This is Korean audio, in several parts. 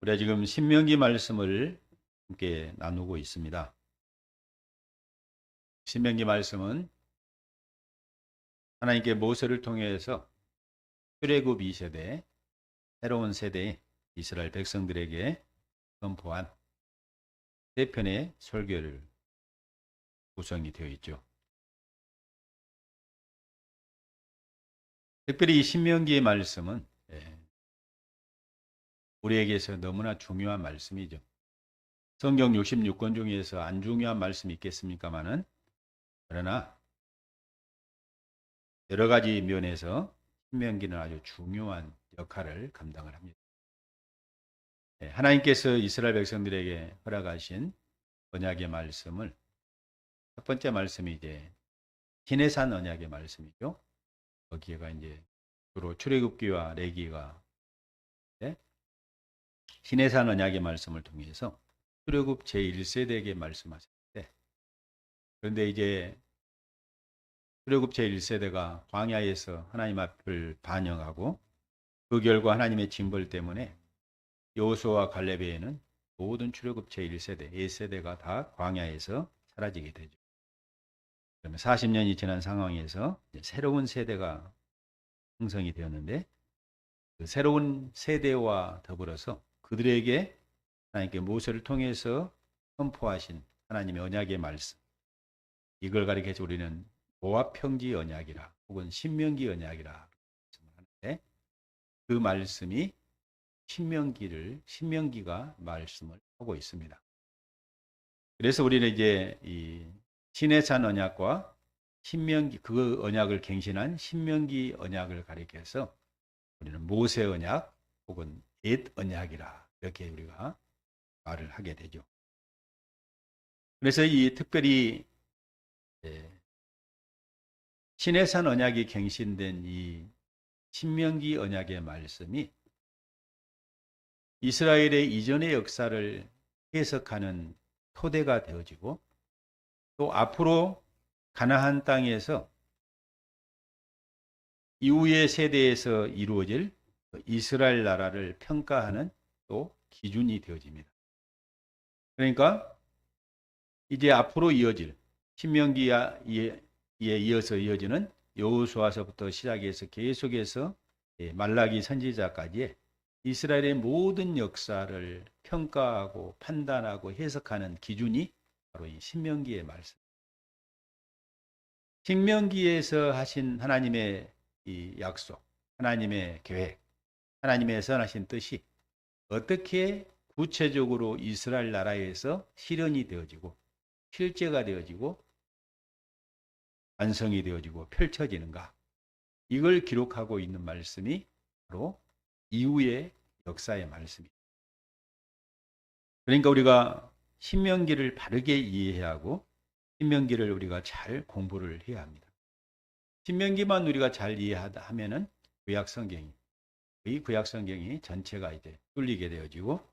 우리가 지금 신명기 말씀을 함께 나누고 있습니다. 신명기 말씀은 하나님께 모세를 통해서 출애굽 2세대, 새로운 세대의 이스라엘 백성들에게 선포한 세 편의 설교를 구성이 되어 있죠. 특별히 이 신명기의 말씀은 우리에게서 너무나 중요한 말씀이죠. 성경 66권 중에서 안 중요한 말씀이 있겠습니까마는, 그러나 여러 가지 면에서 신명기는 아주 중요한 역할을 감당을 합니다. 하나님께서 이스라엘 백성들에게 허락하신 언약의 말씀을, 첫 번째 말씀이 이제 시내산 언약의 말씀이죠. 거기가 이제 주로 출애굽기와 레위기가 시내산 언약의 말씀을 통해서 출애굽 제1세대에게 말씀하셨는데, 그런데 이제 출애굽 제1세대가 광야에서 하나님 앞을 반영하고 그 결과 하나님의 징벌 때문에 여호수아와 갈렙에는 모든 출애굽 제1세대, 1세대가 다 광야에서 사라지게 되죠. 그러면 40년이 지난 상황에서 새로운 세대가 형성이 되었는데, 그 새로운 세대와 더불어서 그들에게 하나님께 모세를 통해서 선포하신 하나님의 언약의 말씀, 이걸 가리켜서 우리는 모압 평지 언약이라 혹은 신명기 언약이라 하는데, 그 말씀이 신명기가 말씀을 하고 있습니다. 그래서 우리는 이제 이 시내산 언약과 신명기, 그 언약을 갱신한 신명기 언약을 가리켜서 우리는 모세 언약 혹은 옛 언약이라 이렇게 우리가 말을 하게 되죠. 그래서 이 특별히 시내산 언약이 갱신된 이 신명기 언약의 말씀이 이스라엘의 이전의 역사를 해석하는 토대가 되어지고, 또 앞으로 가나안 땅에서 이후의 세대에서 이루어질 이스라엘 나라를 평가하는 또 기준이 되어집니다. 그러니까 이제 앞으로 이어질 신명기에 이어서 이어지는 여호수아서부터 시작해서 계속해서 말라기 선지자까지의 이스라엘의 모든 역사를 평가하고 판단하고 해석하는 기준이 바로 이 신명기의 말씀. 신명기에서 하신 하나님의 이 약속, 하나님의 계획, 하나님의 선하신 뜻이 어떻게 구체적으로 이스라엘 나라에서 실현이 되어지고 실제가 되어지고 완성이 되어지고 펼쳐지는가, 이걸 기록하고 있는 말씀이 바로 이후의 역사의 말씀입니다. 그러니까 우리가 신명기를 바르게 이해해야 하고 신명기를 우리가 잘 공부를 해야 합니다. 신명기만 우리가 잘 이해하면은 구약 성경이 전체가 이제 뚫리게 되어지고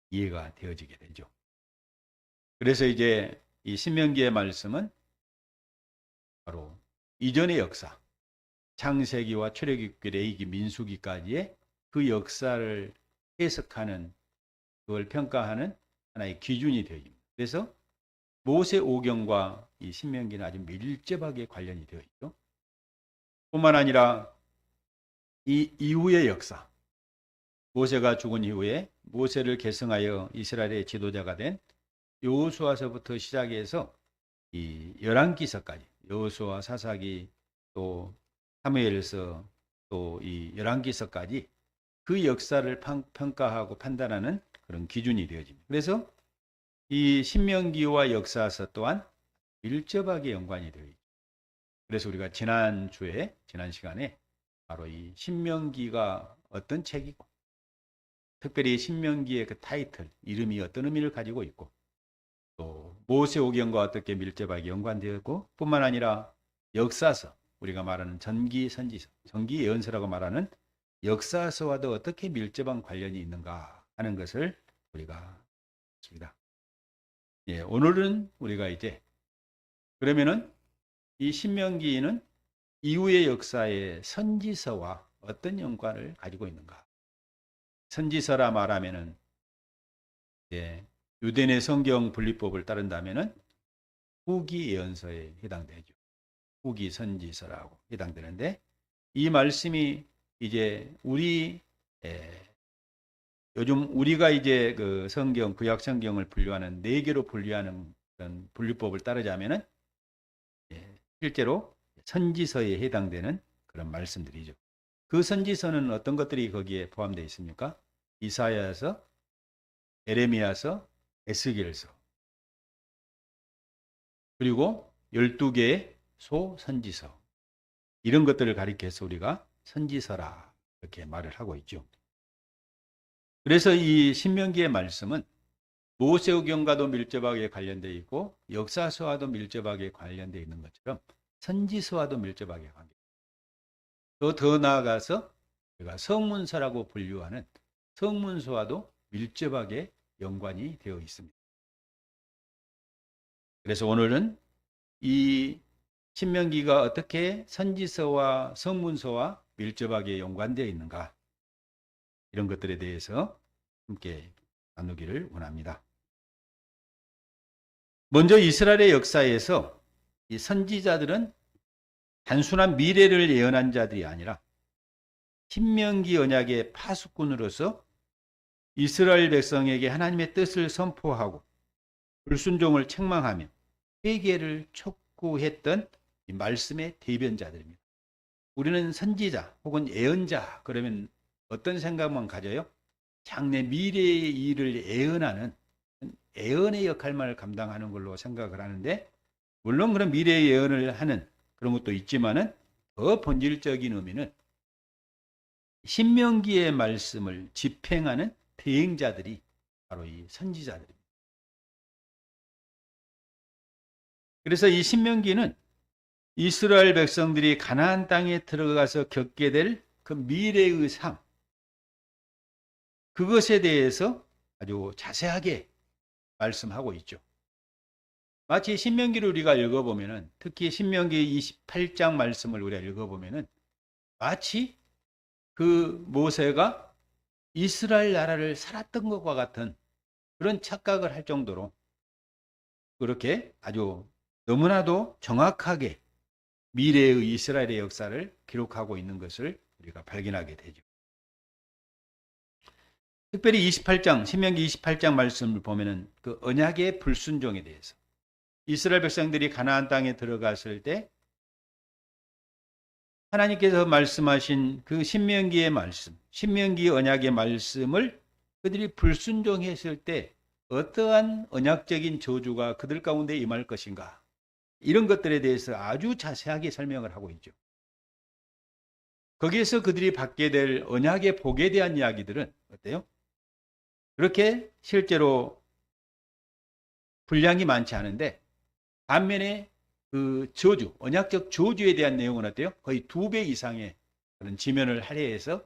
이해가 되어지게 되죠. 그래서 이제 이 신명기의 말씀은 바로 이전의 역사, 창세기와 출애굽기, 레위기, 민수기까지의 그 역사를 해석하는, 그걸 평가하는 하나의 기준이 되어집니다. 그래서 모세 오경과 이 신명기는 아주 밀접하게 관련이 되어 있죠. 뿐만 아니라 이 이후의 역사, 모세가 죽은 이후에 모세를 계승하여 이스라엘의 지도자가 된 여호수아서부터 시작해서 이 열왕기서까지, 여호수아, 사사기, 또 사무엘서, 또 이 열왕기서까지 그 역사를 평가하고 판단하는 그런 기준이 되어집니다. 그래서 이 신명기와 역사서 또한 밀접하게 연관이 되어 있죠. 그래서 우리가 지난 시간에 바로 이 신명기가 어떤 책이고, 특별히 신명기의 그 타이틀, 이름이 어떤 의미를 가지고 있고, 또 모세오경과 어떻게 밀접하게 연관되었고, 뿐만 아니라 역사서, 우리가 말하는 전기선지서, 전기예언서라고 말하는 역사서와도 어떻게 밀접한 관련이 있는가 하는 것을 우리가 봤습니다. 오늘은 우리가 이제 그러면은 이 신명기는 이후의 역사의 선지서와 어떤 연관을 가지고 있는가? 선지서라 말하면은 예, 유대인의 성경 분리법을 따른다면은 후기 예언서에 해당되죠. 후기 선지서라고 해당되는데 이 말씀이 이제 요즘 우리가 이제 그 성경 구약 성경을 분류하는 네 개로 분류하는 그런 분류법을 따르자면은 실제로 선지서에 해당되는 그런 말씀들이죠. 그 선지서는 어떤 것들이 거기에 포함되어 있습니까? 이사야서, 에레미야서, 에스겔서, 그리고 12개의 소선지서, 이런 것들을 가리켜서 우리가 선지서라 이렇게 말을 하고 있죠. 그래서 이 신명기의 말씀은 모세오경과도 밀접하게 관련되어 있고 역사서와도 밀접하게 관련되어 있는 것처럼 선지서와도 밀접하게 관계되어 있고, 또 더 나아가서 우리가 성문서라고 분류하는 성문서와도 밀접하게 연관이 되어 있습니다. 그래서 오늘은 이 신명기가 어떻게 선지서와 성문서와 밀접하게 연관되어 있는가, 이런 것들에 대해서 함께 나누기를 원합니다. 먼저 이스라엘의 역사에서 이 선지자들은 단순한 미래를 예언한 자들이 아니라 신명기 언약의 파수꾼으로서 이스라엘 백성에게 하나님의 뜻을 선포하고 불순종을 책망하며 회개를 촉구했던 이 말씀의 대변자들입니다. 우리는 선지자 혹은 예언자 그러면 어떤 생각만 가져요? 장래 미래의 일을 예언하는 예언의 역할만을 감당하는 걸로 생각을 하는데, 물론 그런 미래의 예언을 하는 그런 것도 있지만은 더 본질적인 의미는 신명기의 말씀을 집행하는 대행자들이 바로 이 선지자들입니다. 그래서 이 신명기는 이스라엘 백성들이 가나안 땅에 들어가서 겪게 될 그 미래의 삶, 그것에 대해서 아주 자세하게 말씀하고 있죠. 마치 신명기를 우리가 읽어보면은, 특히 신명기 28장 말씀을 우리가 읽어보면은 마치 그 모세가 이스라엘 나라를 살았던 것과 같은 그런 착각을 할 정도로 그렇게 아주 너무나도 정확하게 미래의 이스라엘의 역사를 기록하고 있는 것을 우리가 발견하게 되죠. 특별히 28장, 신명기 28장 말씀을 보면은 그 언약의 불순종에 대해서, 이스라엘 백성들이 가나안 땅에 들어갔을 때 하나님께서 말씀하신 그 신명기의 말씀, 신명기 언약의 말씀을 그들이 불순종했을 때 어떠한 언약적인 저주가 그들 가운데 임할 것인가, 이런 것들에 대해서 아주 자세하게 설명을 하고 있죠. 거기에서 그들이 받게 될 언약의 복에 대한 이야기들은 어때요? 그렇게 실제로 분량이 많지 않은데, 반면에 그 저주, 언약적 저주에 대한 내용은 어때요? 거의 2배 이상의 그런 지면을 할애해서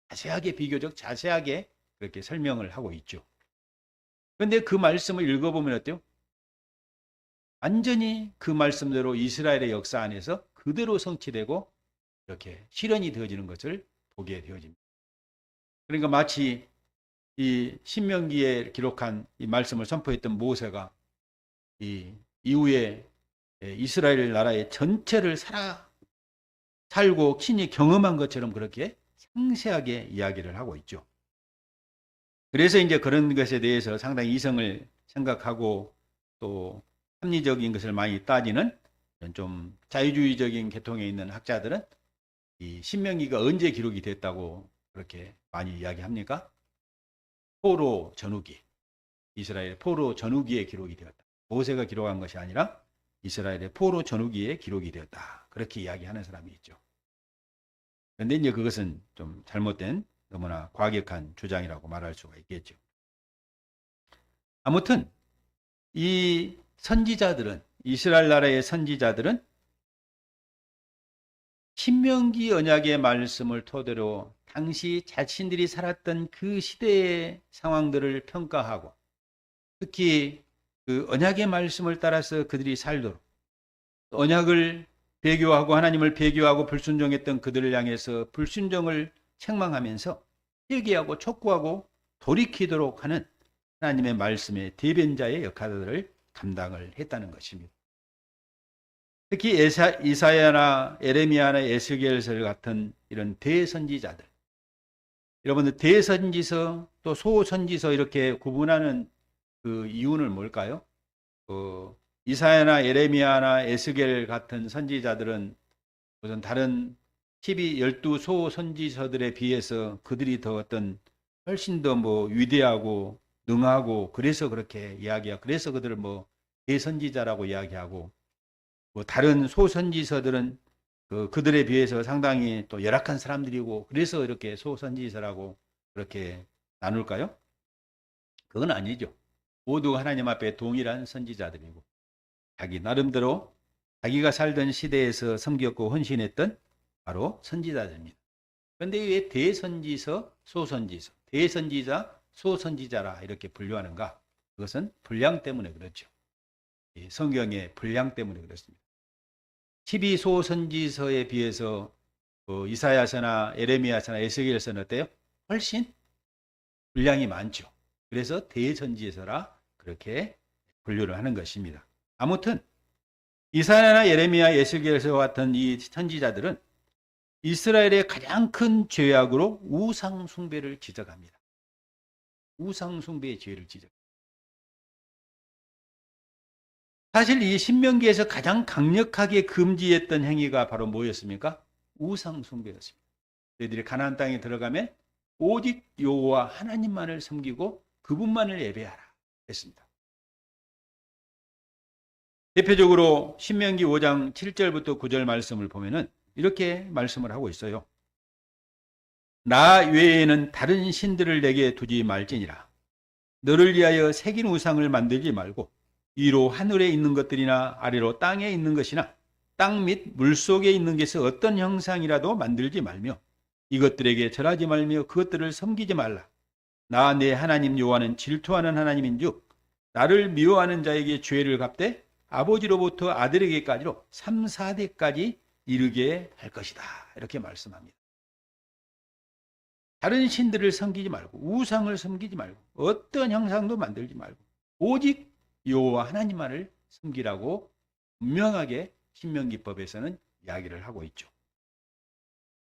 자세하게, 비교적 자세하게 그렇게 설명을 하고 있죠. 그런데 그 말씀을 읽어보면 어때요? 완전히 그 말씀대로 이스라엘의 역사 안에서 그대로 성취되고 이렇게 실현이 되어지는 것을 보게 되어집니다. 그러니까 마치 이 신명기에 기록한 이 말씀을 선포했던 모세가 이 이후에 이스라엘 나라의 전체를 살고 친히 경험한 것처럼 그렇게 상세하게 이야기를 하고 있죠. 그래서 이제 그런 것에 대해서 상당히 이성을 생각하고 또 합리적인 것을 많이 따지는 좀 자유주의적인 계통에 있는 학자들은 이 신명기가 언제 기록이 됐다고 그렇게 많이 이야기합니까? 포로 전후기, 이스라엘 포로 전후기에 기록이 되었다. 모세가 기록한 것이 아니라 이스라엘의 포로 전후기에 기록이 되었다. 그렇게 이야기하는 사람이 있죠. 그런데 이제 그것은 좀 잘못된, 너무나 과격한 주장이라고 말할 수가 있겠죠. 아무튼 이 선지자들은, 이스라엘 나라의 선지자들은 신명기 언약의 말씀을 토대로 당시 자신들이 살았던 그 시대의 상황들을 평가하고, 특히 그 언약의 말씀을 따라서 그들이 살도록, 언약을 배교하고 하나님을 배교하고 불순종했던 그들을 향해서 불순종을 책망하면서 회개하고 촉구하고 돌이키도록 하는 하나님의 말씀의 대변자의 역할을 감당을 했다는 것입니다. 특히 이사야나 에레미야나 에스겔서 같은 이런 대선지자들, 여러분들 대선지서 또 소선지서 이렇게 구분하는 그 이유는 뭘까요? 이사야나 에레미야나 에스겔 같은 선지자들은 우선 다른 12 소선지서들에 비해서 그들이 더 어떤 훨씬 더 위대하고 능하고 그래서 그렇게 이야기하고 그래서 그들을 대선지자라고 이야기하고 다른 소선지서들은 그들에 비해서 상당히 또 열악한 사람들이고 그래서 이렇게 소선지서라고 그렇게 나눌까요? 그건 아니죠. 모두 하나님 앞에 동일한 선지자들이고 자기 나름대로 자기가 살던 시대에서 섬겼고 헌신했던 바로 선지자들입니다. 그런데 왜 대선지서, 소선지서, 대선지자, 소선지자라 이렇게 분류하는가? 그것은 분량 때문에 그렇죠. 성경의 분량 때문에 그렇습니다. 12소선지서에 비해서 이사야서나 에레미야서나 에스겔서는 어때요? 훨씬 분량이 많죠. 그래서 대선지서라 그렇게 분류를 하는 것입니다. 아무튼 이사야나 예레미야, 에스겔서 같은 이 선지자들은 이스라엘의 가장 큰 죄악으로 우상 숭배를 지적합니다. 우상 숭배의 죄를 지적합니다. 사실 이 신명기에서 가장 강력하게 금지했던 행위가 바로 뭐였습니까? 우상 숭배였습니다. 너희들이 가나안 땅에 들어가면 오직 여호와 하나님만을 섬기고 그분만을 예배하라 했습니다. 대표적으로 신명기 5장 7절부터 9절 말씀을 보면은 이렇게 말씀을 하고 있어요. 나 외에는 다른 신들을 내게 두지 말지니라. 너를 위하여 새긴 우상을 만들지 말고 위로 하늘에 있는 것들이나 아래로 땅에 있는 것이나 땅 및 물속에 있는 것의 어떤 형상이라도 만들지 말며 이것들에게 절하지 말며 그것들을 섬기지 말라. 나 내 하나님 여호와는 질투하는 하나님인즉 나를 미워하는 자에게 죄를 갚되 아버지로부터 아들에게까지로 3, 4대까지 이르게 할 것이다. 이렇게 말씀합니다. 다른 신들을 섬기지 말고 우상을 섬기지 말고 어떤 형상도 만들지 말고 오직 여호와 하나님만을 섬기라고 분명하게 신명기법에서는 이야기를 하고 있죠.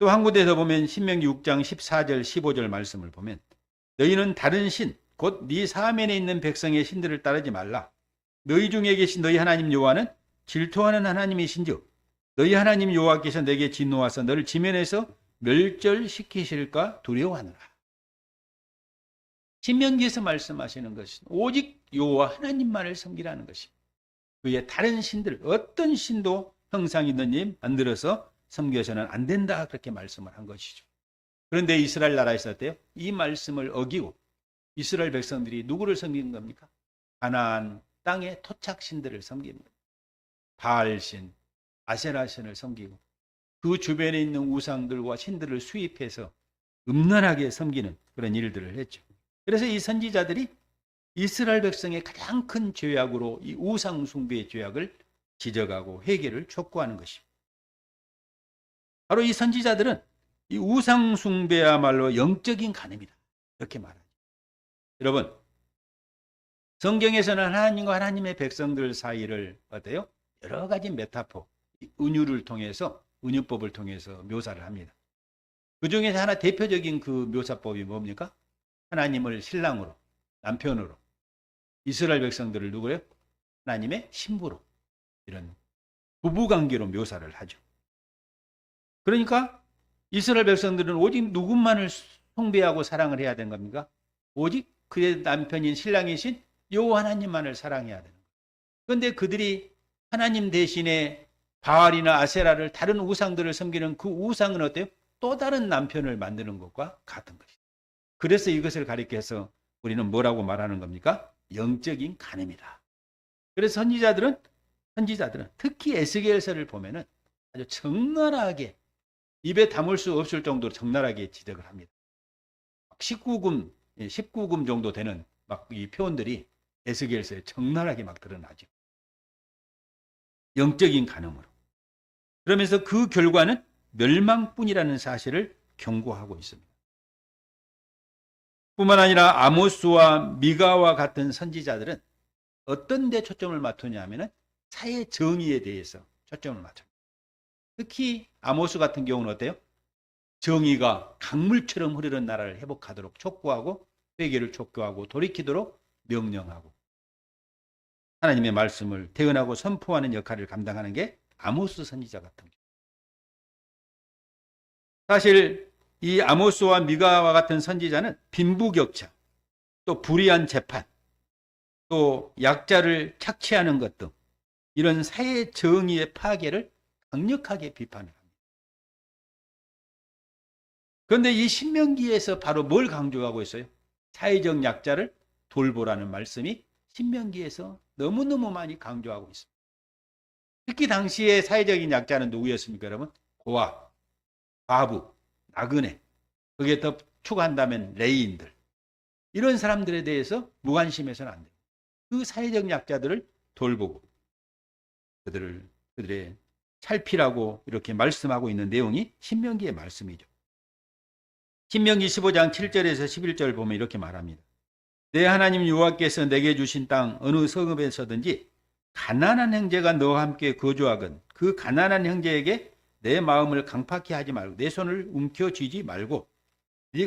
또 한 군데에서 보면 신명기 6장 14절 15절 말씀을 보면 너희는 다른 신 곧 네 사면에 있는 백성의 신들을 따르지 말라. 너희 중에 계신 너희 하나님 여호와는 질투하는 하나님이신즉 너희 하나님 여호와께서 내게 진노하사 너를 지면에서 멸절시키실까 두려워하노라. 신명기에서 말씀하시는 것은 오직 여호와 하나님만을 섬기라는 것입니다. 그의 다른 신들 어떤 신도 형상이든지 만들어서 섬겨서는 안 된다 그렇게 말씀을 한 것이죠. 그런데 이스라엘 나라에서 어때요? 이 말씀을 어기고 이스라엘 백성들이 누구를 섬기는 겁니까? 가나안 땅의 토착신들을 섬깁니다. 바알신, 아세라신을 섬기고 그 주변에 있는 우상들과 신들을 수입해서 음란하게 섬기는 그런 일들을 했죠. 그래서 이 선지자들이 이스라엘 백성의 가장 큰 죄악으로 이 우상 숭배의 죄악을 지적하고 해결을 촉구하는 것입니다. 바로 이 선지자들은 이 우상 숭배야말로 영적인 간음이다. 이렇게 말하죠. 여러분, 성경에서는 하나님과 하나님의 백성들 사이를 어때요? 여러 가지 메타포, 은유를 통해서 은유법을 통해서 묘사를 합니다. 그 중에서 하나 대표적인 그 묘사법이 뭡니까? 하나님을 신랑으로, 남편으로, 이스라엘 백성들을 누구래요? 하나님의 신부로 이런 부부관계로 묘사를 하죠. 그러니까 이스라엘 백성들은 오직 누군만을 숭배하고 사랑을 해야 되는 겁니까? 오직 그의 남편인 신랑이신 여호와 하나님만을 사랑해야 되는 거예요. 그런데 그들이 하나님 대신에 바알이나 아세라를 다른 우상들을 섬기는 그 우상은 어때요? 또 다른 남편을 만드는 것과 같은 것이죠. 그래서 이것을 가리켜서 우리는 뭐라고 말하는 겁니까? 영적인 간음이다. 그래서 선지자들은 특히 에스겔서를 보면은 아주 적나라하게 입에 담을 수 없을 정도로 적나라하게 지적을 합니다. 19금 정도 되는 막 이 표현들이 에스겔서에 적나라하게 막 드러나죠. 영적인 간음으로. 그러면서 그 결과는 멸망뿐이라는 사실을 경고하고 있습니다. 뿐만 아니라 아모스와 미가와 같은 선지자들은 어떤 데 초점을 맞추냐 하면은 사회 정의에 대해서 초점을 맞춰요. 특히 아모스 같은 경우는 어때요? 정의가 강물처럼 흐르는 나라를 회복하도록 촉구하고 회개를 촉구하고 돌이키도록 명령하고 하나님의 말씀을 대언하고 선포하는 역할을 감당하는 게 아모스 선지자 같은 경우. 사실 이 아모스와 미가와 같은 선지자는 빈부격차, 또 불의한 재판, 또 약자를 착취하는 것 등 이런 사회 정의의 파괴를 강력하게 비판을 합니다. 그런데 이 신명기에서 바로 뭘 강조하고 있어요? 사회적 약자를 돌보라는 말씀이 신명기에서 너무너무 많이 강조하고 있습니다. 특히 당시의 사회적인 약자는 누구였습니까, 여러분? 고아, 과부, 나그네, 거기에 더 추가한다면 레이인들, 이런 사람들에 대해서 무관심해서는 안 돼요. 그 사회적 약자들을 돌보고 그들의 살피라고 이렇게 말씀하고 있는 내용이 신명기의 말씀이죠. 신명기 15장 7절에서 11절 보면 이렇게 말합니다. 내 하나님 여호와께서 내게 주신 땅 어느 성읍에서든지 가난한 형제가 너와 함께 거주하건 그 가난한 형제에게 내 마음을 강팍히 하지 말고 내 손을 움켜쥐지 말고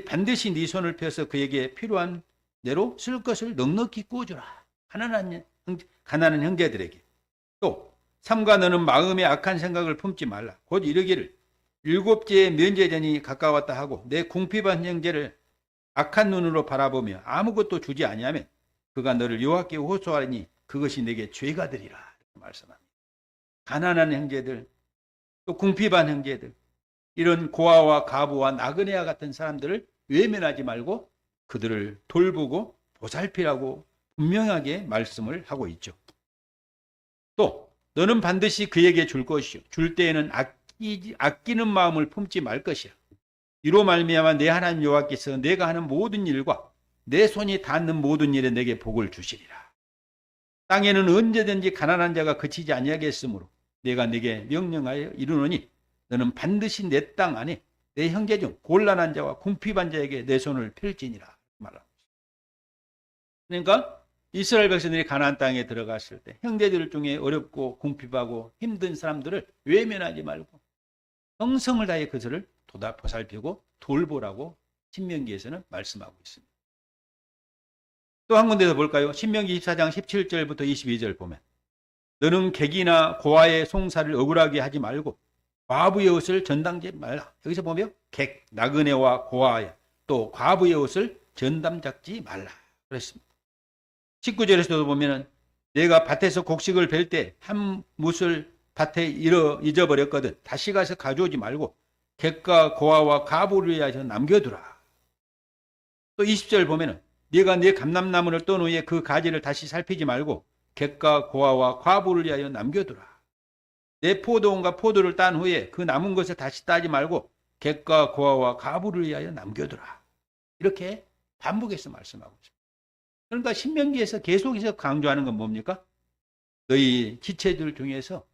반드시 네 손을 펴서 그에게 필요한 대로 쓸 것을 넉넉히 구워주라. 가난한 형제들에게. 또 삼가 너는 마음에 악한 생각을 품지 말라. 곧 이르기를 일곱째의 면제전이 가까웠다 하고 내 궁핍한 형제를 악한 눈으로 바라보며 아무것도 주지 아니하면 그가 너를 여호와께 호소하리니 그것이 내게 죄가 되리라. 이렇게 말씀합니다. 가난한 형제들, 또 궁핍한 형제들, 이런 고아와 가부와 나그네와 같은 사람들을 외면하지 말고 그들을 돌보고 보살피라고 분명하게 말씀을 하고 있죠. 또 너는 반드시 그에게 줄 것이요 줄 때에는 아끼는 마음을 품지 말 것이야. 이로 말미암아 내 하나님 여호와께서 내가 하는 모든 일과 내 손이 닿는 모든 일에 내게 복을 주시리라. 땅에는 언제든지 가난한 자가 그치지 아니하겠으므로 내가 네게 명령하여 이르노니 너는 반드시 내 땅 안에 내 형제 중 곤란한 자와 궁핍한 자에게 내 손을 펼지니라 말합니다. 그러니까 이스라엘 백성들이 가나안 땅에 들어갔을 때 형제들 중에 어렵고 궁핍하고 힘든 사람들을 외면하지 말고 정성을 다해 그들을 보살피고 돌보라고 신명기에서는 말씀하고 있습니다. 또 한 군데서 볼까요? 신명기 24장 17절부터 22절 보면 너는 객이나 고아의 송사를 억울하게 하지 말고 과부의 옷을 전당지 말라. 여기서 보면 객, 나그네와 고아, 또 과부의 옷을 전담 잡지 말라 그랬습니다. 19절에서도 보면 내가 밭에서 곡식을 벨 때 한 뭇을 밭에 잊어버렸거든 다시 가서 가져오지 말고 객과 고아와 과부를 위하여 남겨두라. 또 20절 보면 네가 네 감람나무를 떤 후에 그 가지를 다시 살피지 말고 객과 고아와 과부를 위하여 남겨두라. 내 포도원과 포도를 딴 후에 그 남은 것을 다시 따지 말고 객과 고아와 과부를 위하여 남겨두라. 이렇게 반복해서 말씀하고 있습니다. 그러니까 신명기에서 계속해서 강조하는 건 뭡니까? 너희 지체들 중에서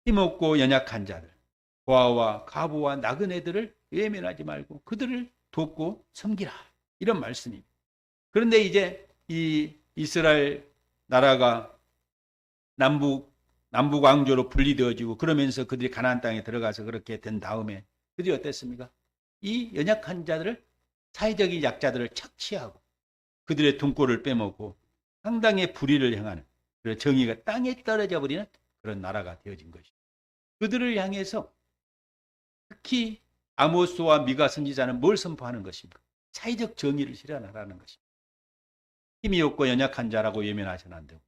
힘없고 연약한 자들, 고아와 과부와 나그네들을 외면하지 말고 그들을 돕고 섬기라. 이런 말씀입니다. 그런데 이제 이 이스라엘 나라가 남북 왕조로 분리되어지고 그러면서 그들이 가나안 땅에 들어가서 그렇게 된 다음에 그들이 어땠습니까? 이 연약한 자들을 사회적인 약자들을 착취하고 그들의 등골을 빼먹고 상당히 불의를 행하는 그런 정의가 땅에 떨어져 버리는 그런 나라가 되어진 것이죠. 그들을 향해서 특히 아모스와 미가 선지자는 뭘 선포하는 것입니까? 사회적 정의를 실현하라는 것입니다. 힘이 없고 연약한 자라고 외면하셔는 안 되고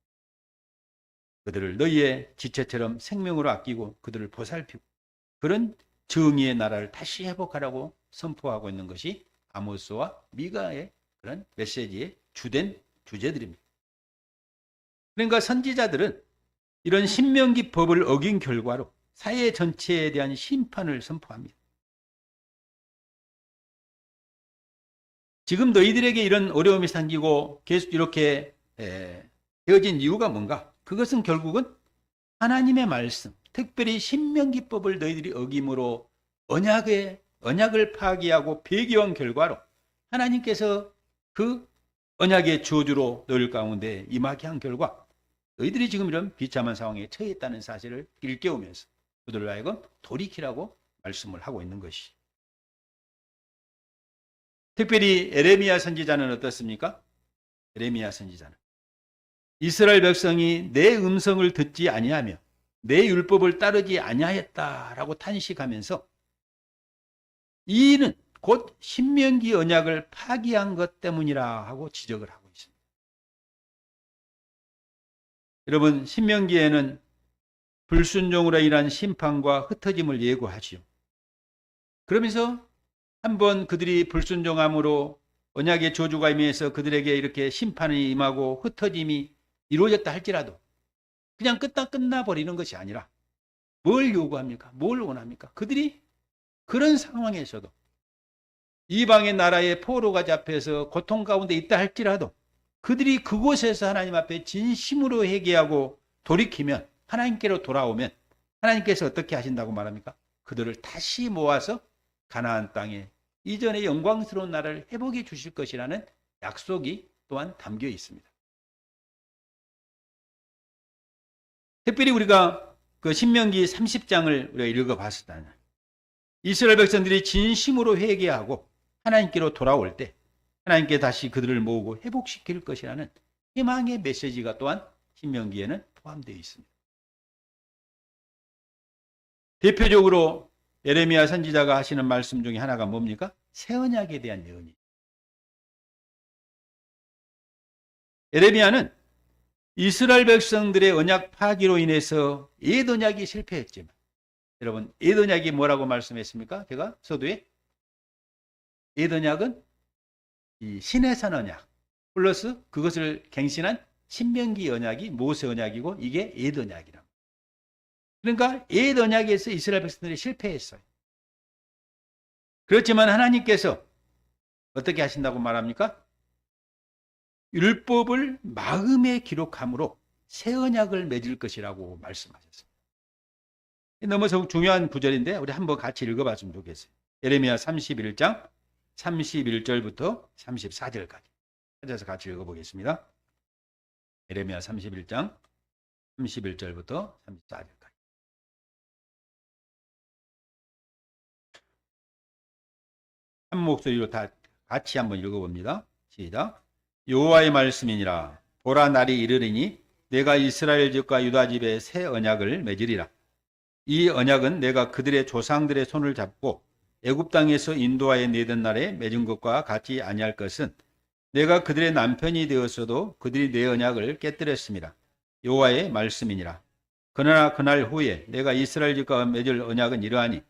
그들을 너희의 지체처럼 생명으로 아끼고 그들을 보살피고 그런 정의의 나라를 다시 회복하라고 선포하고 있는 것이 아모스와 미가의 그런 메시지의 주된 주제들입니다. 그러니까 선지자들은 이런 신명기 법을 어긴 결과로 사회 전체에 대한 심판을 선포합니다. 지금 너희들에게 이런 어려움이 생기고 계속 이렇게 되어진 이유가 뭔가? 그것은 결국은 하나님의 말씀, 특별히 신명기법을 너희들이 어김으로 언약을 파기하고 배교한 결과로 하나님께서 그 언약의 저주로 너희 가운데 임하게 한 결과 너희들이 지금 이런 비참한 상황에 처해 있다는 사실을 일깨우면서 그들을 하여금 돌이키라고 말씀을 하고 있는 것이. 특별히 에레미야 선지자는 어떻습니까? 에레미야 선지자는 이스라엘 백성이 내 음성을 듣지 아니하며 내 율법을 따르지 아니하였다라고 탄식하면서 이는 곧 신명기 언약을 파기한 것 때문이라 하고 지적을 하고 있습니다. 여러분, 신명기에는 불순종으로 인한 심판과 흩어짐을 예고하지요. 그러면서 한번 그들이 불순종함으로 언약의 저주가 임해서 그들에게 이렇게 심판이 임하고 흩어짐이 이루어졌다 할지라도 그냥 끝나버리는 것이 아니라 뭘 요구합니까? 뭘 원합니까? 그들이 그런 상황에서도 이방의 나라에 포로가 잡혀서 고통 가운데 있다 할지라도 그들이 그곳에서 하나님 앞에 진심으로 회개하고 돌이키면 하나님께로 돌아오면 하나님께서 어떻게 하신다고 말합니까? 그들을 다시 모아서 가나안 땅에 이전의 영광스러운 나라를 회복해 주실 것이라는 약속이 또한 담겨 있습니다. 특별히 우리가 그 신명기 30장을 우리가 읽어봤을 때 이스라엘 백성들이 진심으로 회개하고 하나님께로 돌아올 때 하나님께 다시 그들을 모으고 회복시킬 것이라는 희망의 메시지가 또한 신명기에는 포함되어 있습니다. 대표적으로 예레미야 선지자가 하시는 말씀 중에 하나가 뭡니까? 새 언약에 대한 예언이. 예레미야는 이스라엘 백성들의 언약 파기로 인해서 옛 언약이 실패했지만 여러분 옛 언약이 뭐라고 말씀했습니까? 제가 서두에 옛 언약은 이 시내산 언약 플러스 그것을 갱신한 신명기 언약이 모세 언약이고 이게 옛 언약이라. 그러니까 옛 언약에서 이스라엘 백성들이 실패했어요. 그렇지만 하나님께서 어떻게 하신다고 말합니까? 율법을 마음에 기록함으로 새 언약을 맺을 것이라고 말씀하셨습니다. 너무 중요한 구절인데 우리 한번 같이 읽어봤으면 좋겠어요. 예레미야 31장 31절부터 34절까지 찾아서 같이 읽어보겠습니다. 예레미야 31장 31절부터 34절까지. 한 목소리로 다 같이 한번 읽어봅니다. 시작. 여호와의 말씀이니라. 보라 날이 이르리니 내가 이스라엘 집과 유다 집에 새 언약을 맺으리라. 이 언약은 내가 그들의 조상들의 손을 잡고 애굽 땅에서 인도하여 내던 날에 맺은 것과 같이 아니할 것은 내가 그들의 남편이 되었어도 그들이 내 언약을 깨뜨렸습니다. 여호와의 말씀이니라. 그러나 그날 후에 내가 이스라엘 집과 맺을 언약은 이러하니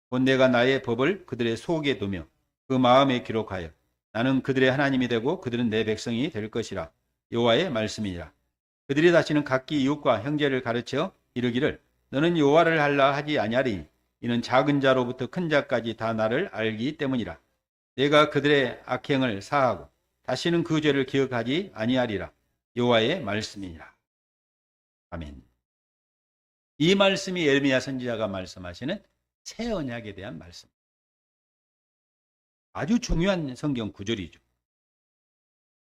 곧 내가 나의 법을 그들의 속에 두며 그 마음에 기록하여 나는 그들의 하나님이 되고 그들은 내 백성이 될 것이라. 여호와의 말씀이니라. 그들이 다시는 각기 이웃과 형제를 가르쳐 이르기를 너는 여호와를 알라 하지 아니하리니 이는 작은 자로부터 큰 자까지 다 나를 알기 때문이라. 내가 그들의 악행을 사하고 다시는 그 죄를 기억하지 아니하리라. 여호와의 말씀이니라. 아멘. 이 말씀이 예레미야 선지자가 말씀하시는 새 언약에 대한 말씀. 아주 중요한 성경 구절이죠.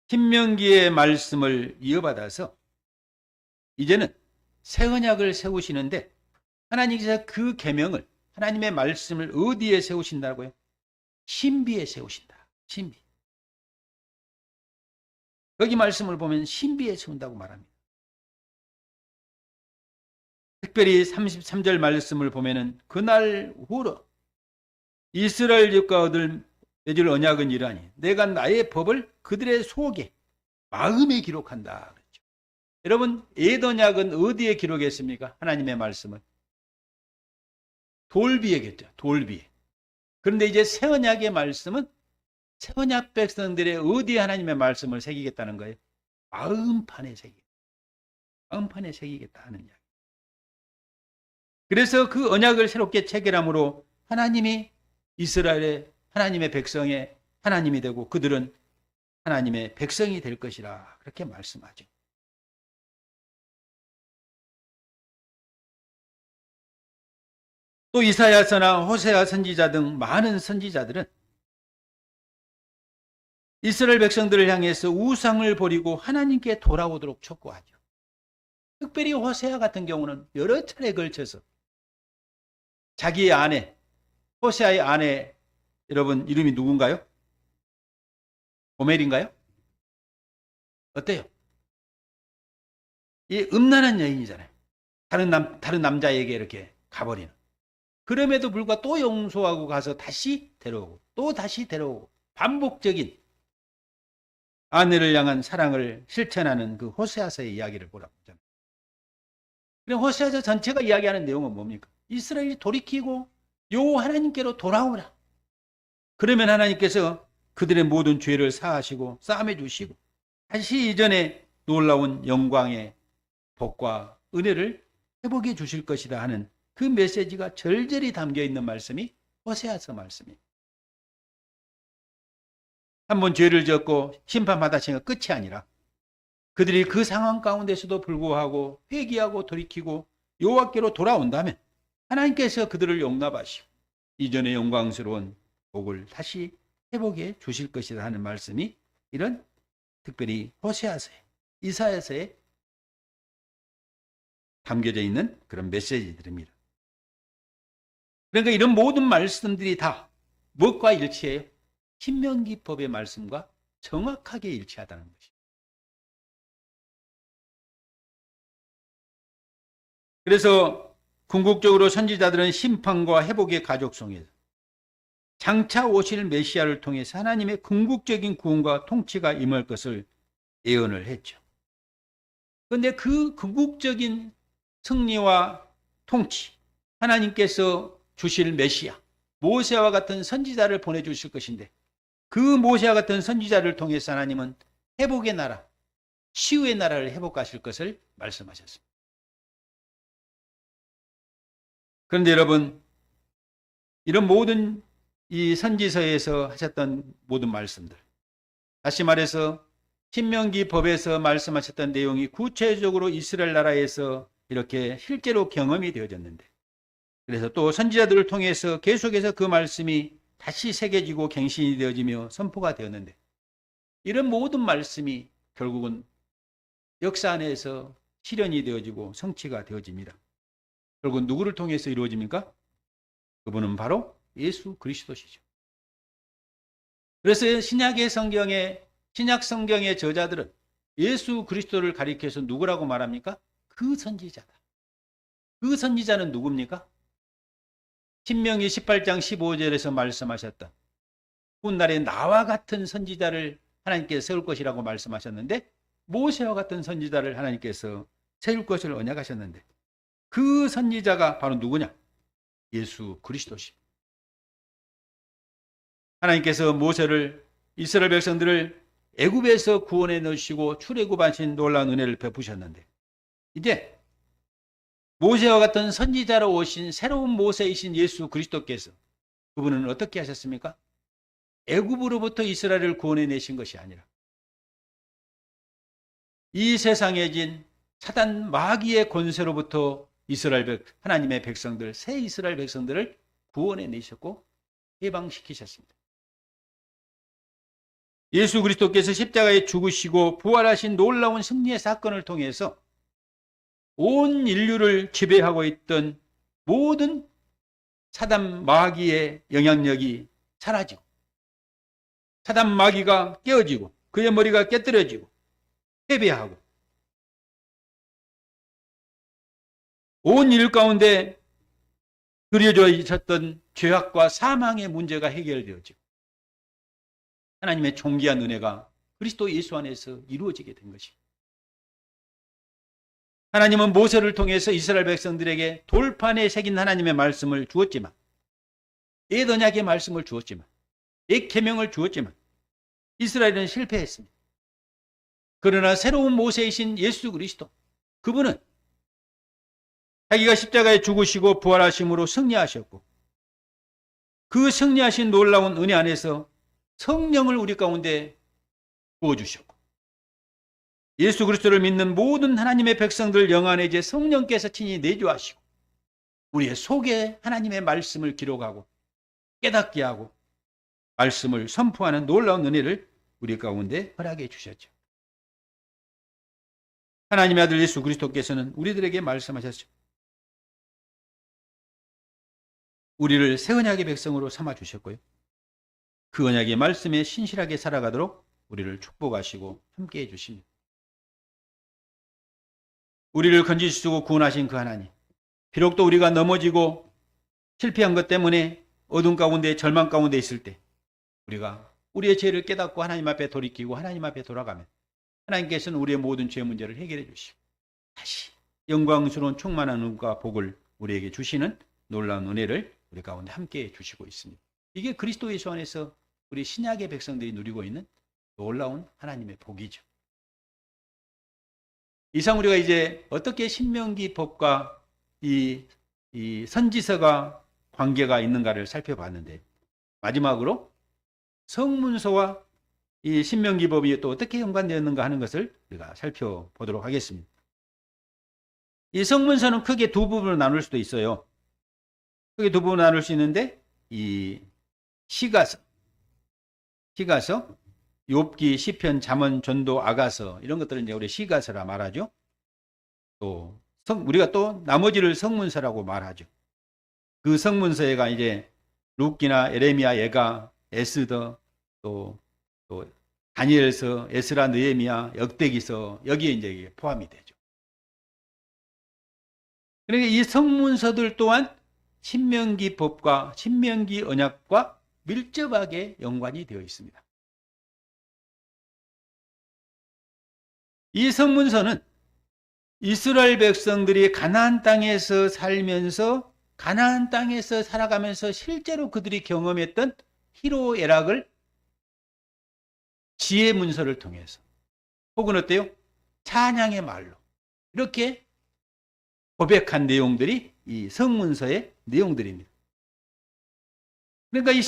신명기의 말씀을 이어받아서 이제는 새 언약을 세우시는데 하나님께서 그 계명을 하나님의 말씀을 어디에 세우신다고요? 신비에 세우신다. 신비. 여기 말씀을 보면 신비에 세운다고 말합니다. 특별히 33절 말씀을 보면은 그날 후로 이스라엘 집과 얻을 맺을 언약은 이러하니 내가 나의 법을 그들의 속에 마음에 기록한다. 그렇죠. 여러분 옛 언약은 어디에 기록했습니까? 하나님의 말씀을 돌비에겠죠. 돌비에. 그런데 이제 새 언약의 말씀은 새 언약 백성들의 어디에 하나님의 말씀을 새기겠다는 거예요? 마음판에 새기겠다. 마음판에 새기겠다 하는 이야기. 그래서 그 언약을 새롭게 체결함으로 하나님이 이스라엘의 하나님의 백성의 하나님이 되고 그들은 하나님의 백성이 될 것이라 그렇게 말씀하죠. 또 이사야서나 호세아 선지자 등 많은 선지자들은 이스라엘 백성들을 향해서 우상을 버리고 하나님께 돌아오도록 촉구하죠. 특별히 호세아 같은 경우는 여러 차례에 걸쳐서 자기의 아내, 호세아의 아내, 여러분 이름이 누군가요? 고멜인가요? 어때요? 이 음란한 여인이잖아요. 다른 남자에게 이렇게 가버리는. 그럼에도 불구하고 또 용서하고 가서 다시 데려오고 또 다시 데려오고 반복적인 아내를 향한 사랑을 실천하는 그 호세아서의 이야기를 보라고 하잖아요. 그럼 호세아서 전체가 이야기하는 내용은 뭡니까? 이스라엘이 돌이키고 여호와 하나님께로 돌아오라. 그러면 하나님께서 그들의 모든 죄를 사하시고 싸매 주시고 다시 이전에 놀라운 영광의 복과 은혜를 회복해 주실 것이다 하는 그 메시지가 절절히 담겨 있는 말씀이 호세아서 말씀이에요. 한번 죄를 지었고 심판받았으니까 끝이 아니라 그들이 그 상황 가운데서도 불구하고 회개하고 돌이키고 여호와께로 돌아온다면 하나님께서 그들을 용납하시고 이전의 영광스러운 복을 다시 회복해 주실 것이다 하는 말씀이 이런 특별히 호세아서에 이사야서에 담겨져 있는 그런 메시지들입니다. 그러니까 이런 모든 말씀들이 다 무엇과 일치해요? 신명기법의 말씀과 정확하게 일치하다는 것입니다. 그래서 궁극적으로 선지자들은 심판과 회복의 가족성에서 장차 오실 메시아를 통해서 하나님의 궁극적인 구원과 통치가 임할 것을 예언을 했죠. 그런데 그 궁극적인 승리와 통치, 하나님께서 주실 메시아, 모세와 같은 선지자를 보내주실 것인데 그 모세와 같은 선지자를 통해서 하나님은 회복의 나라, 치유의 나라를 회복하실 것을 말씀하셨습니다. 그런데 여러분, 이런 모든 이 선지서에서 하셨던 모든 말씀들, 다시 말해서 신명기 법에서 말씀하셨던 내용이 구체적으로 이스라엘 나라에서 이렇게 실제로 경험이 되어졌는데, 그래서 또 선지자들을 통해서 계속해서 그 말씀이 다시 새겨지고 갱신이 되어지며 선포가 되었는데, 이런 모든 말씀이 결국은 역사 안에서 실현이 되어지고 성취가 되어집니다. 결국 누구를 통해서 이루어집니까? 그분은 바로 예수 그리스도시죠. 그래서 신약의 성경에, 신약 성경의 저자들은 예수 그리스도를 가리켜서 누구라고 말합니까? 그 선지자다. 그 선지자는 누굽니까? 신명기 18장 15절에서 말씀하셨던 훗날에 나와 같은 선지자를 하나님께서 세울 것이라고 말씀하셨는데, 모세와 같은 선지자를 하나님께서 세울 것을 언약하셨는데, 그 선지자가 바로 누구냐? 예수 그리스도십니다. 하나님께서 모세를, 이스라엘 백성들을 애굽에서 구원해 넣으시고 출애굽하신 놀라운 은혜를 베푸셨는데, 이제 모세와 같은 선지자로 오신 새로운 모세이신 예수 그리스도께서 그분은 어떻게 하셨습니까? 애굽으로부터 이스라엘을 구원해 내신 것이 아니라 이 세상에 진 사단 마귀의 권세로부터 하나님의 백성들, 새 이스라엘 백성들을 구원해 내셨고 해방시키셨습니다. 예수 그리스도께서 십자가에 죽으시고 부활하신 놀라운 승리의 사건을 통해서 온 인류를 지배하고 있던 모든 사단 마귀의 영향력이 사라지고 사단 마귀가 깨어지고 그의 머리가 깨뜨려지고 패배하고 온 인류 가운데 그려져 있었던 죄악과 사망의 문제가 해결되어지고 하나님의 존귀한 은혜가 그리스도 예수 안에서 이루어지게 된 것입니다. 하나님은 모세를 통해서 이스라엘 백성들에게 돌판에 새긴 하나님의 말씀을 주었지만, 옛 언약의 말씀을 주었지만, 옛 계명을 주었지만 이스라엘은 실패했습니다. 그러나 새로운 모세이신 예수 그리스도, 그분은 자기가 십자가에 죽으시고 부활하심으로 승리하셨고, 그 승리하신 놀라운 은혜 안에서 성령을 우리 가운데 부어주셨고, 예수 그리스도를 믿는 모든 하나님의 백성들 영 안에 이제 성령께서 친히 내주하시고 우리의 속에 하나님의 말씀을 기록하고 깨닫게 하고 말씀을 선포하는 놀라운 은혜를 우리 가운데 허락해 주셨죠. 하나님의 아들 예수 그리스도께서는 우리들에게 말씀하셨죠. 우리를 새 언약의 백성으로 삼아 주셨고요. 그 언약의 말씀에 신실하게 살아가도록 우리를 축복하시고 함께해 주십니다. 우리를 건지시고 구원하신 그 하나님, 비록 또 우리가 넘어지고 실패한 것 때문에 어둠 가운데 절망 가운데 있을 때 우리가 우리의 죄를 깨닫고 하나님 앞에 돌이키고 하나님 앞에 돌아가면 하나님께서는 우리의 모든 죄 문제를 해결해 주시고 다시 영광스러운 충만한 은과 복을 우리에게 주시는 놀라운 은혜를 우리 가운데 함께 주시고 있습니다. 이게 그리스도 예수 안에서 우리 신약의 백성들이 누리고 있는 놀라운 하나님의 복이죠. 이상 우리가 이제 어떻게 신명기 법과 이 선지서가 관계가 있는가를 살펴봤는데, 마지막으로 성문서와 이 신명기 법이 또 어떻게 연관되었는가 하는 것을 우리가 살펴보도록 하겠습니다. 이 성문서는 크게 두 부분으로 나눌 수도 있어요. 크게 두 부분으로 나눌 수 있는데, 이 시가서, 욥기, 시편, 잠언, 전도, 아가서 이런 것들은 이제 우리 시가서라 말하죠. 또 우리가 또 나머지를 성문서라고 말하죠. 그 성문서가 이제 룻기나 에레미야, 예가, 에스더, 또 다니엘서, 에스라, 느헤미야, 역대기서 여기에 이제 포함이 되죠. 그러니까 이 성문서들 또한 신명기 법과 신명기 언약과 밀접하게 연관이 되어 있습니다. 이 성문서는 이스라엘 백성들이 가나안 땅에서 살면서 가나안 땅에서 살아가면서 실제로 그들이 경험했던 희로애락을 지혜 문서를 통해서 혹은 어때요? 찬양의 말로 이렇게 고백한 내용들이 이 성문서의 내용들입니다. 그러니까 이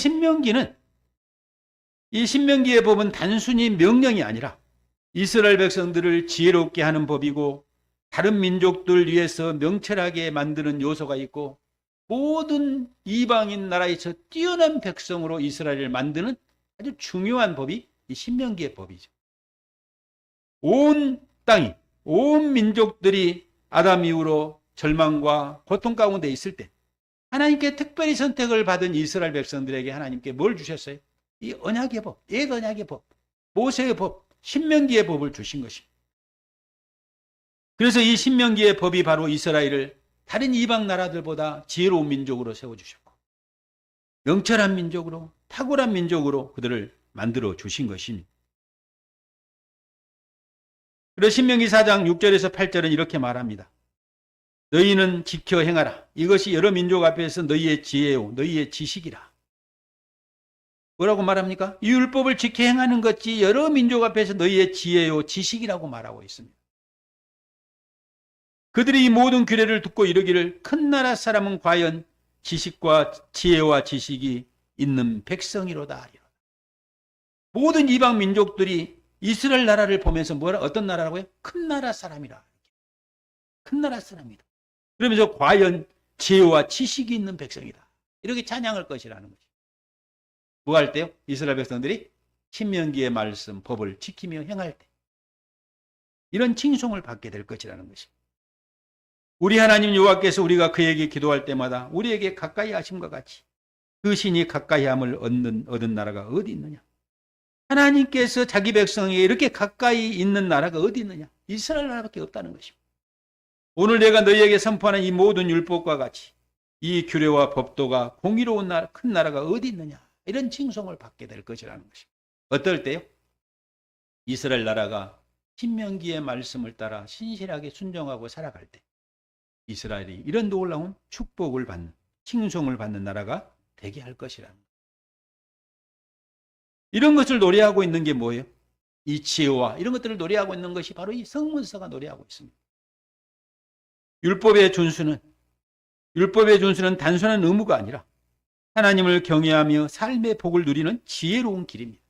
신명기의 법은 단순히 명령이 아니라 이스라엘 백성들을 지혜롭게 하는 법이고 다른 민족들 위해서 명철하게 만드는 요소가 있고 모든 이방인 나라에서 뛰어난 백성으로 이스라엘을 만드는 아주 중요한 법이 이 신명기의 법이죠. 온 땅이, 온 민족들이 아담 이후로 절망과 고통 가운데 있을 때 하나님께 특별히 선택을 받은 이스라엘 백성들에게 하나님께 뭘 주셨어요? 이 언약의 법, 옛 언약의 법, 모세의 법, 신명기의 법을 주신 것입니다. 그래서 이 신명기의 법이 바로 이스라엘을 다른 이방 나라들보다 지혜로운 민족으로 세워주셨고 명철한 민족으로, 탁월한 민족으로 그들을 만들어 주신 것입니다. 그래서 신명기 4장 6절에서 8절은 이렇게 말합니다. 너희는 지켜 행하라. 이것이 여러 민족 앞에서 너희의 지혜요 너희의 지식이라. 뭐라고 말합니까? 이 율법을 지켜 행하는 것이 여러 민족 앞에서 너희의 지혜요 지식이라고 말하고 있습니다. 그들이 이 모든 규례를 듣고 이르기를 큰 나라 사람은 과연 지식과 지혜와 지식이 있는 백성이로다. 모든 이방 민족들이 이스라엘 나라를 보면서 어떤 나라라고요? 큰 나라 사람이라. 큰 나라 사람이다. 그러면서 과연 지혜와 지식이 있는 백성이다. 이렇게 찬양할 것이라는 거죠. 뭐 할 때요? 이스라엘 백성들이 신명기의 말씀, 법을 지키며 행할 때 이런 칭송을 받게 될 것이라는 것입니다. 우리 하나님 여호와께서 우리가 그에게 기도할 때마다 우리에게 가까이 하심과 같이 그 신이 가까이함을 얻은 나라가 어디 있느냐? 하나님께서 자기 백성에게 이렇게 가까이 있는 나라가 어디 있느냐? 이스라엘 나라밖에 없다는 것입니다. 오늘 내가 너희에게 선포하는 이 모든 율법과 같이 이 규례와 법도가 공의로운 나라, 큰 나라가 어디 있느냐? 이런 칭송을 받게 될 것이라는 것입니다. 어떨 때요? 이스라엘 나라가 신명기의 말씀을 따라 신실하게 순종하고 살아갈 때 이스라엘이 이런 놀라운 축복을 받는, 칭송을 받는 나라가 되게 할 것이라는 거예요. 이런 것을 노래하고 있는 게 뭐예요? 이 지혜와 이런 것들을 노래하고 있는 것이 바로 이 성문서가 노래하고 있습니다. 율법의 준수는 단순한 의무가 아니라 하나님을 경외하며 삶의 복을 누리는 지혜로운 길입니다.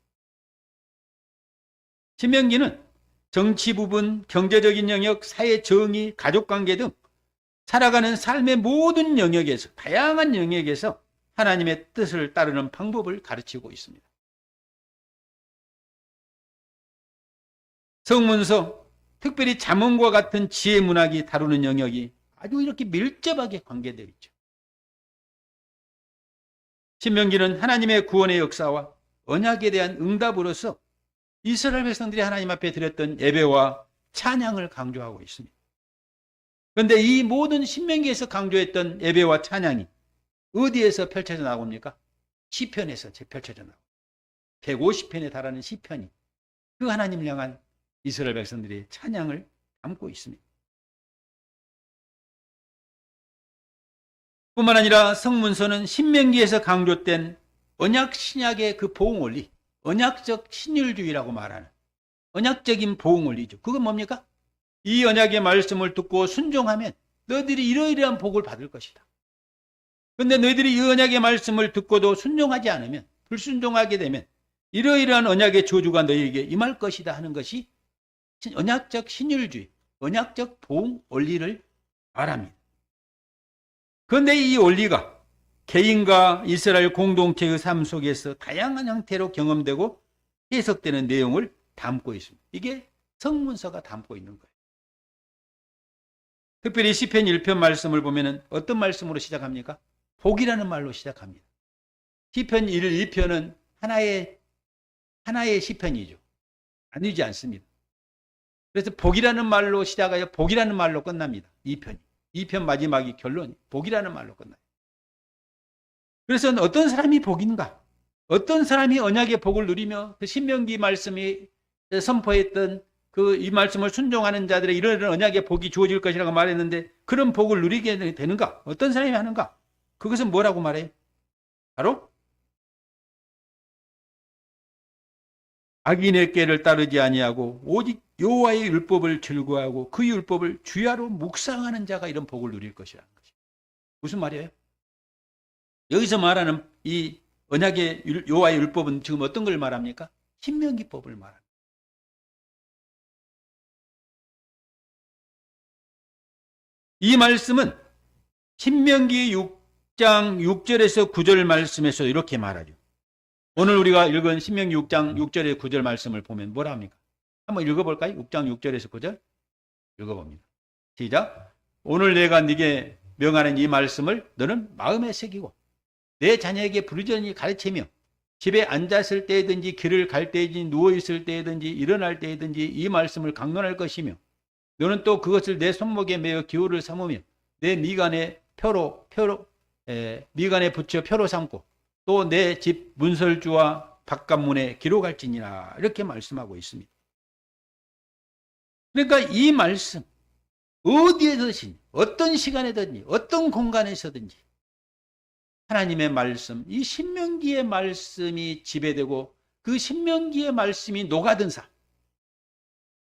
신명기는 정치 부분, 경제적인 영역, 사회 정의, 가족관계 등 살아가는 삶의 모든 영역에서, 다양한 영역에서 하나님의 뜻을 따르는 방법을 가르치고 있습니다. 성문서, 특별히 잠언과 같은 지혜 문학이 다루는 영역이 아주 이렇게 밀접하게 관계되어 있죠. 신명기는 하나님의 구원의 역사와 언약에 대한 응답으로서 이스라엘 백성들이 하나님 앞에 드렸던 예배와 찬양을 강조하고 있습니다. 그런데 이 모든 신명기에서 강조했던 예배와 찬양이 어디에서 펼쳐져 나옵니까? 시편에서 펼쳐져 나옵니다. 150편에 달하는 시편이 그 하나님을 향한 이스라엘 백성들의 찬양을 담고 있습니다. 뿐만 아니라 성문서는 신명기에서 강조된 언약 신약의 그 보응 원리, 언약적 신율주의라고 말하는 언약적인 보응 원리죠. 그건 뭡니까? 이 언약의 말씀을 듣고 순종하면 너희들이 이러이러한 복을 받을 것이다. 그런데 너희들이 이 언약의 말씀을 듣고도 순종하지 않으면, 불순종하게 되면 이러이러한 언약의 저주가 너희에게 임할 것이다 하는 것이 언약적 신율주의, 언약적 보응 원리를 말합니다. 그런데 이 원리가 개인과 이스라엘 공동체의 삶 속에서 다양한 형태로 경험되고 해석되는 내용을 담고 있습니다. 이게 성문서가 담고 있는 거예요. 특별히 시편 1편 말씀을 보면 어떤 말씀으로 시작합니까? 복이라는 말로 시작합니다. 시편 1, 2편은 하나의 시편이죠. 아니지 않습니다. 그래서 복이라는 말로 시작하여 복이라는 말로 끝납니다. 2편이. 2편 마지막이 결론이 복이라는 말로 끝나요. 그래서 어떤 사람이 복인가? 어떤 사람이 언약의 복을 누리며 그 신명기 말씀이 선포했던 이 말씀을 순종하는 자들의 이런 언약의 복이 주어질 것이라고 말했는데 그런 복을 누리게 되는가? 어떤 사람이 하는가? 그것은 뭐라고 말해요? 바로 악인의 꾀를 따르지 아니하고 오직 여호와의 율법을 즐거워하고 그 율법을 주야로 묵상하는 자가 이런 복을 누릴 것이라는 것이죠. 무슨 말이에요? 여기서 말하는 이 언약의 여호와의 율법은 지금 어떤 걸 말합니까? 신명기법을 말합니다. 이 말씀은 신명기 6장 6절에서 9절 말씀에서 이렇게 말하죠. 오늘 우리가 읽은 신명기 6장 6절의 9절 말씀을 보면 뭐라 합니까? 한번 읽어볼까요? 6장 6절에서 9절 읽어봅니다. 시작. 오늘 내가 네게 명하는 이 말씀을 너는 마음에 새기고 내 자녀에게 부르짖으니 가르치며 집에 앉았을 때든지 길을 갈 때든지 누워있을 때든지 일어날 때든지 이 말씀을 강론할 것이며 너는 또 그것을 내 손목에 매어 기호를 삼으며 내 미간에 미간에 붙여 표로 삼고 또 내 집 문설주와 바깥문에 기록할지니라 이렇게 말씀하고 있습니다. 그러니까 이 말씀 어디에서든지 어떤 시간에든지 어떤 공간에서든지 하나님의 말씀, 이 신명기의 말씀이 지배되고 그 신명기의 말씀이 녹아든 삶,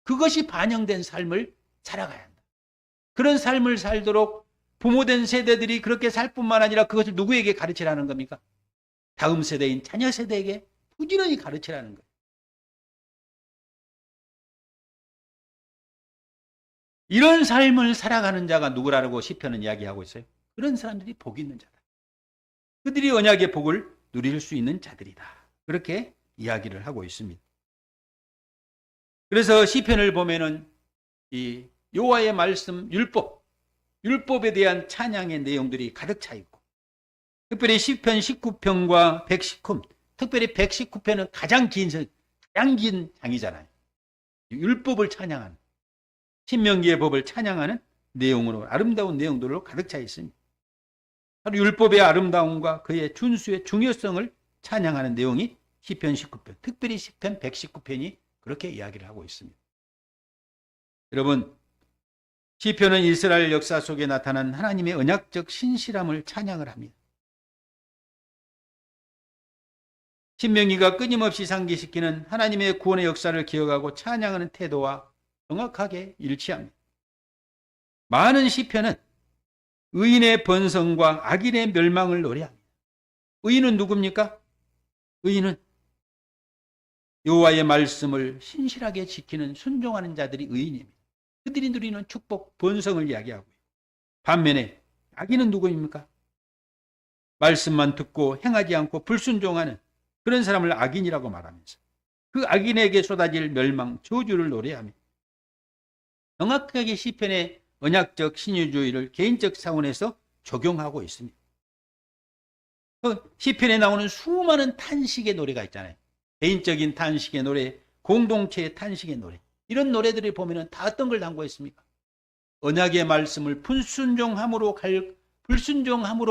그것이 반영된 삶을 살아가야 한다. 그런 삶을 살도록 부모된 세대들이 그렇게 살 뿐만 아니라 그것을 누구에게 가르치라는 겁니까? 다음 세대인 자녀 세대에게 부지런히 가르치라는 거예요. 이런 삶을 살아가는 자가 누구라고 시편은 이야기하고 있어요? 그런 사람들이 복 있는 자다. 그들이 언약의 복을 누릴 수 있는 자들이다. 그렇게 이야기를 하고 있습니다. 그래서 시편을 보면은 이 여호와의 말씀 율법에 대한 찬양의 내용들이 가득 차 있고 특별히 시편 19편과 119편, 특별히 119편은 가장 긴 장이잖아요. 율법을 찬양하는 신명기의 법을 찬양하는 내용으로 아름다운 내용들로 가득 차 있습니다. 바로 율법의 아름다움과 그의 준수의 중요성을 찬양하는 내용이 시편 19편, 특별히 시편 119편이 그렇게 이야기를 하고 있습니다. 여러분, 시편은 이스라엘 역사 속에 나타난 하나님의 언약적 신실함을 찬양을 합니다. 신명기가 끊임없이 상기시키는 하나님의 구원의 역사를 기억하고 찬양하는 태도와 정확하게 일치합니다. 많은 시편은 의인의 번성과 악인의 멸망을 노래합니다. 의인은 누굽니까? 의인은 여호와의 말씀을 신실하게 지키는 순종하는 자들이 의인입니다. 그들이 누리는 축복, 번성을 이야기하고요. 반면에 악인은 누구입니까? 말씀만 듣고 행하지 않고 불순종하는 그런 사람을 악인이라고 말하면서 그 악인에게 쏟아질 멸망, 저주를 노래하며 정확하게 시편의 언약적 신유주의를 개인적 차원에서 적용하고 있습니다. 시편에 나오는 수많은 탄식의 노래가 있잖아요. 개인적인 탄식의 노래, 공동체의 탄식의 노래. 이런 노래들을 보면 다 어떤 걸 담고 있습니까? 언약의 말씀을 불순종함으로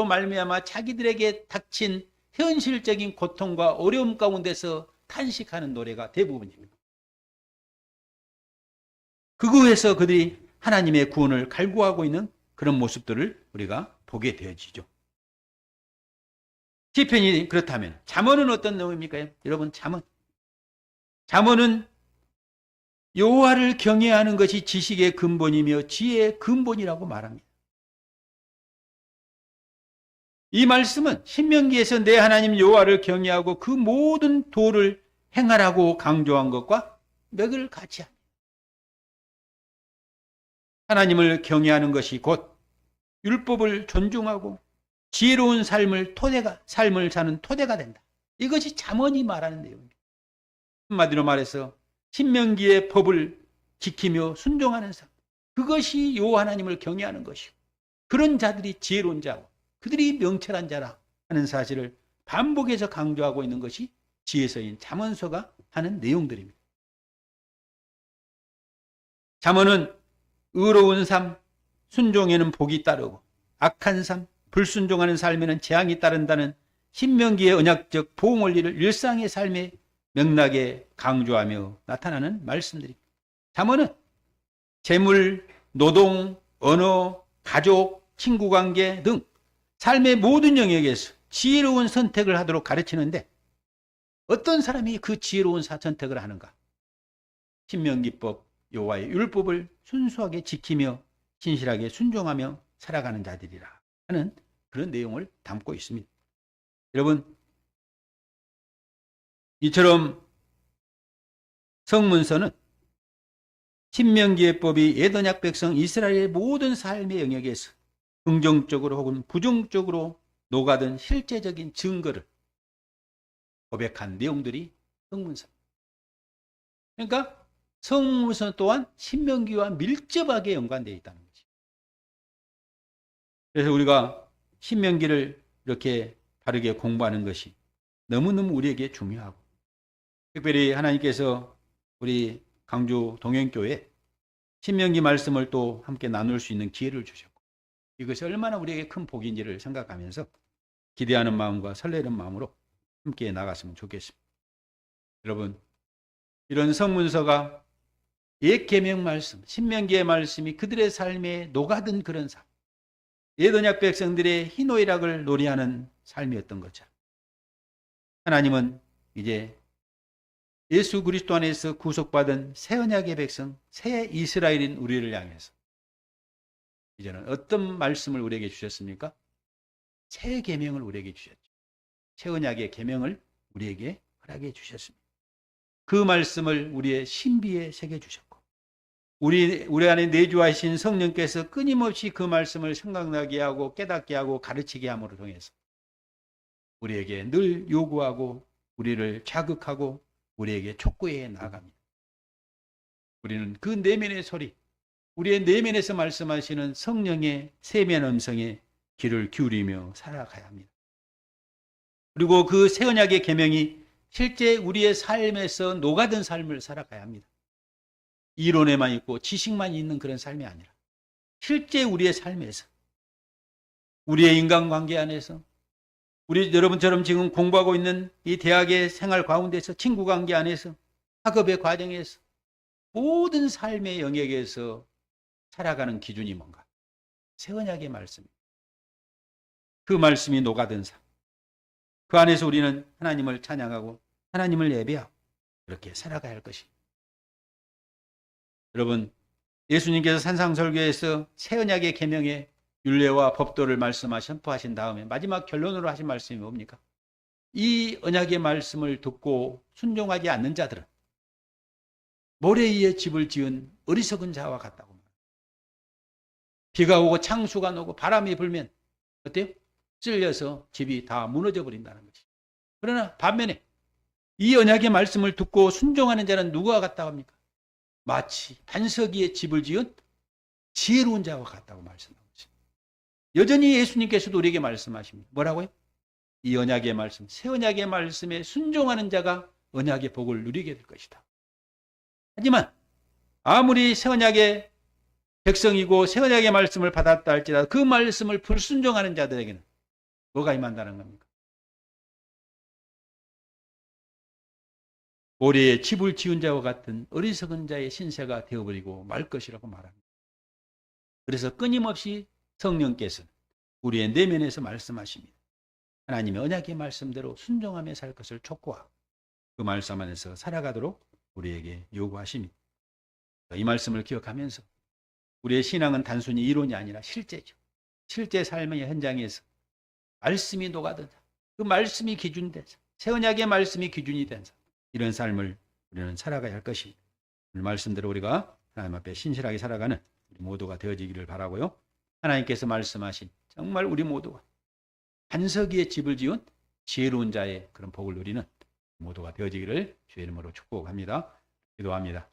말미암아 자기들에게 닥친 현실적인 고통과 어려움 가운데서 탄식하는 노래가 대부분입니다. 그거에서 그들이 하나님의 구원을 갈구하고 있는 그런 모습들을 우리가 보게 되어지죠. 시편이 그렇다면 잠언은 어떤 내용입니까? 여러분, 잠언은 여호와를 경외하는 것이 지식의 근본이며 지혜의 근본이라고 말합니다. 이 말씀은 신명기에서 내 하나님 여호와를 경외하고 그 모든 도를 행하라고 강조한 것과 맥을 같이 합니다. 하나님을 경외하는 것이 곧 율법을 존중하고 지혜로운 삶을 사는 토대가 된다. 이것이 잠언이 말하는 내용입니다. 한마디로 말해서 신명기의 법을 지키며 순종하는 삶, 그것이 여호와 하나님을 경외하는 것이고, 그런 자들이 지혜로운 자고 그들이 명철한 자라 하는 사실을 반복해서 강조하고 있는 것이 지혜서인 잠언서가 하는 내용들입니다. 잠언은 의로운 삶, 순종에는 복이 따르고 악한 삶, 불순종하는 삶에는 재앙이 따른다는 신명기의 언약적 보응 원리를 일상의 삶에 명락에 강조하며 나타나는 말씀들입니다. 잠언은 재물, 노동, 언어, 가족, 친구관계 등 삶의 모든 영역에서 지혜로운 선택을 하도록 가르치는데, 어떤 사람이 그 지혜로운 선택을 하는가? 신명기법, 여호와의 율법을 순수하게 지키며 신실하게 순종하며 살아가는 자들이라 하는 그런 내용을 담고 있습니다. 여러분, 이처럼 성문서는 신명기의 법이 옛언약 백성 이스라엘의 모든 삶의 영역에서 긍정적으로 혹은 부정적으로 녹아든 실제적인 증거를 고백한 내용들이 성문서입니다. 그러니까 성문서 또한 신명기와 밀접하게 연관되어 있다는 거죠. 그래서 우리가 신명기를 이렇게 바르게 공부하는 것이 너무너무 우리에게 중요하고, 특별히 하나님께서 우리 강주 동행교회 신명기 말씀을 또 함께 나눌 수 있는 기회를 주셨고, 이것이 얼마나 우리에게 큰 복인지를 생각하면서 기대하는 마음과 설레는 마음으로 함께 나갔으면 좋겠습니다. 여러분, 이런 성문서가 옛 계명 말씀, 신명기의 말씀이 그들의 삶에 녹아든 그런 삶, 옛 언약 백성들의 희노애락을 노래하는 삶이었던 것처럼, 하나님은 이제 예수 그리스도 안에서 구속받은 새 언약의 백성, 새 이스라엘인 우리를 향해서 이제는 어떤 말씀을 우리에게 주셨습니까? 새 계명을 우리에게 주셨죠. 새 언약의 계명을 우리에게 허락해 주셨습니다. 그 말씀을 우리의 신비에 새겨 주셨고, 우리 안에 내주하신 성령께서 끊임없이 그 말씀을 생각나게 하고 깨닫게 하고 가르치게 함으로 통해서 우리에게 늘 요구하고 우리를 자극하고 우리에게 촉구해 나아갑니다. 우리는 그 내면의 소리, 우리의 내면에서 말씀하시는 성령의 세미한 음성에 귀를 기울이며 살아가야 합니다. 그리고 그 새 언약의 계명이 실제 우리의 삶에서 녹아든 삶을 살아가야 합니다. 이론에만 있고 지식만 있는 그런 삶이 아니라 실제 우리의 삶에서, 우리의 인간관계 안에서, 우리 여러분처럼 지금 공부하고 있는 이 대학의 생활 가운데서, 친구관계 안에서, 학업의 과정에서, 모든 삶의 영역에서 살아가는 기준이 뭔가? 새 언약의 말씀입니다. 그 말씀이 녹아든 삶, 그 안에서 우리는 하나님을 찬양하고 하나님을 예배하고 그렇게 살아가야 할 것입니다. 여러분, 예수님께서 산상설교에서 새 언약의 계명의 율례와 법도를 선포하신 다음에 마지막 결론으로 하신 말씀이 뭡니까? 이 언약의 말씀을 듣고 순종하지 않는 자들은 모래 위에 집을 지은 어리석은 자와 같다고 말합니다. 비가 오고 창수가 나고 바람이 불면 어때요? 쓸려서 집이 다 무너져 버린다는 것이. 그러나 반면에 이 언약의 말씀을 듣고 순종하는 자는 누구와 같다고 합니까? 마치 반석 위에 집을 지은 지혜로운 자와 같다고 말씀하고 있습니다. 여전히 예수님께서도 우리에게 말씀하십니다. 뭐라고요? 이 언약의 말씀, 새 언약의 말씀에 순종하는 자가 언약의 복을 누리게 될 것이다. 하지만 아무리 새 언약의 백성이고 새 언약의 말씀을 받았다 할지라도 그 말씀을 불순종하는 자들에게는 뭐가 임한다는 겁니까? 모래에 집을 지은 자와 같은 어리석은 자의 신세가 되어버리고 말 것이라고 말합니다. 그래서 끊임없이 성령께서는 우리의 내면에서 말씀하십니다. 하나님의 언약의 말씀대로 순종하며 살 것을 촉구하고 그 말씀 안에서 살아가도록 우리에게 요구하십니다. 이 말씀을 기억하면서 우리의 신앙은 단순히 이론이 아니라 실제죠. 실제 삶의 현장에서 말씀이 녹아든다. 그 말씀이 기준돼서 새 언약의 말씀이 기준이 된다. 이런 삶을 우리는 살아가야 할 것입니다. 오늘 말씀대로 우리가 하나님 앞에 신실하게 살아가는 우리 모두가 되어지기를 바라고요. 하나님께서 말씀하신 정말 우리 모두가 반석 위에 집을 지은 지혜로운 자의 그런 복을 누리는 모두가 되어지기를 주의 이름으로 축복합니다. 기도합니다.